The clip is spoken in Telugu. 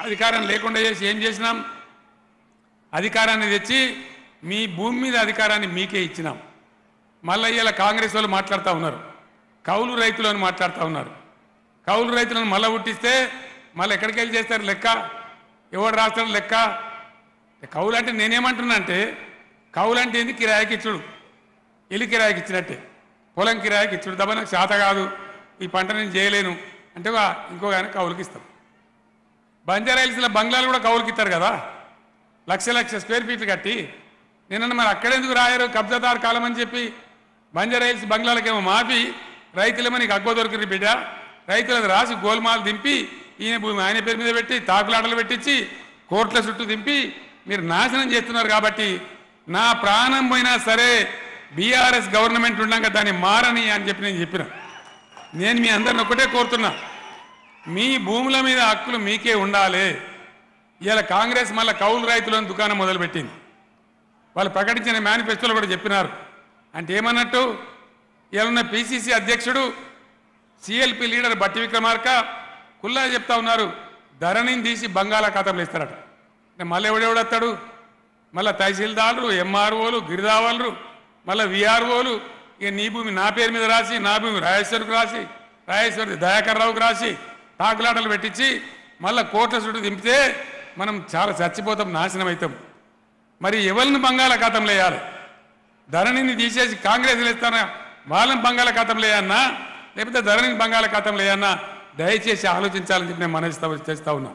అధికారం లేకుండా చేసి ఏం చేసినాం? అధికారాన్ని తెచ్చి మీ భూమి మీద అధికారాన్ని మీకే ఇచ్చినాం. మళ్ళీ ఇలా కాంగ్రెస్ వాళ్ళు మాట్లాడుతూ ఉన్నారు, కౌలు రైతులను మాట్లాడుతూ ఉన్నారు. కౌలు రైతులను మళ్ళీ పుట్టిస్తే మళ్ళీ ఎక్కడికి వెళ్ళి చేస్తారు లెక్క? ఎవడు రాస్తాడు లెక్క? కౌలు అంటే నేనేమంటున్నా అంటే, కౌలు అంటే ఏంది? కిరాయికి ఇచ్చుడు, ఇల్లు కిరాయికి ఇచ్చినట్టే, పొలం కిరాయికి ఇచ్చుడు. తప్ప నాకు చేత కాదు, ఈ పంట నేను చేయలేను అంటే ఇంకో కానీ కౌలుకి ఇస్తాం. బంజారాయిల్స్లో బంగ్లాలు కూడా కౌలుకి ఇస్తారు కదా, లక్ష స్క్వేర్ ఫీట్లు కట్టి. నేనన్నా మరి అక్కడెందుకు రాయరు కబ్జాదారు కాలం అని చెప్పి? బంజారాయిల్స్ బంగ్లాలకేమో మాఫీ, రైతులేమో నీకు అగ్గో దొరికింది బిడ్డ, రైతులకు రాసి గోల్మాలు దింపి ఈయన భూమి ఆయన పేరు మీద పెట్టి తాకులాటలు పెట్టించి కోర్టుల చుట్టూ దింపి మీరు నాశనం చేస్తున్నారు. కాబట్టి నా ప్రాణం పోయినా సరే బీఆర్ఎస్ గవర్నమెంట్ ఉన్నాక దాన్ని మారని అని చెప్పి నేను చెప్పిన. నేను మీ అందరిని ఒకటే కోరుతున్నా, మీ భూముల మీద హక్కులు మీకే ఉండాలి. ఇలా కాంగ్రెస్ మళ్ళీ కౌలు రైతులను దుకాణం మొదలుపెట్టింది. వాళ్ళు ప్రకటించిన మేనిఫెస్టోలో కూడా చెప్పినారు. అంటే ఏమన్నట్టు, ఇవాళ పిసిసి అధ్యక్షుడు సిఎల్పి లీడర్ బట్టి విక్రమార్క కుల్లా చెప్తా ఉన్నారు, ధరణిని తీసి బంగాళాఖాతంలో ఇస్తారట. అంటే మళ్ళీ ఎవడెవడొస్తాడు? మళ్ళీ తహసీల్దారులు, ఎంఆర్ఓలు, గిరిదావలు, మళ్ళీ విఆర్ఓలు, ఇక నీ భూమి నా పేరు మీద రాసి, నా భూమి రాజేశ్వరికి రాసి, రాజేశ్వరి దయాకర్ రావుకి రాసి తాకులాటలు పెట్టించి మళ్ళీ కోట్ల చుట్టూ దింపితే మనం చాలా చచ్చిపోతాం, నాశనం అవుతాం. మరి ఎవరిని బంగాళాఖాతంలో వేయాలి? ధరణిని తీసేసి కాంగ్రెస్లు ఇస్తానా వాళ్ళని బంగాళాఖాతంలో వేయన్నా, లేకపోతే ధరణిని బంగాళాఖాతంలో వేయన్నా? దయచేసి ఆలోచించాలని చెప్పి నేను మనవి చేస్తా ఉన్నా.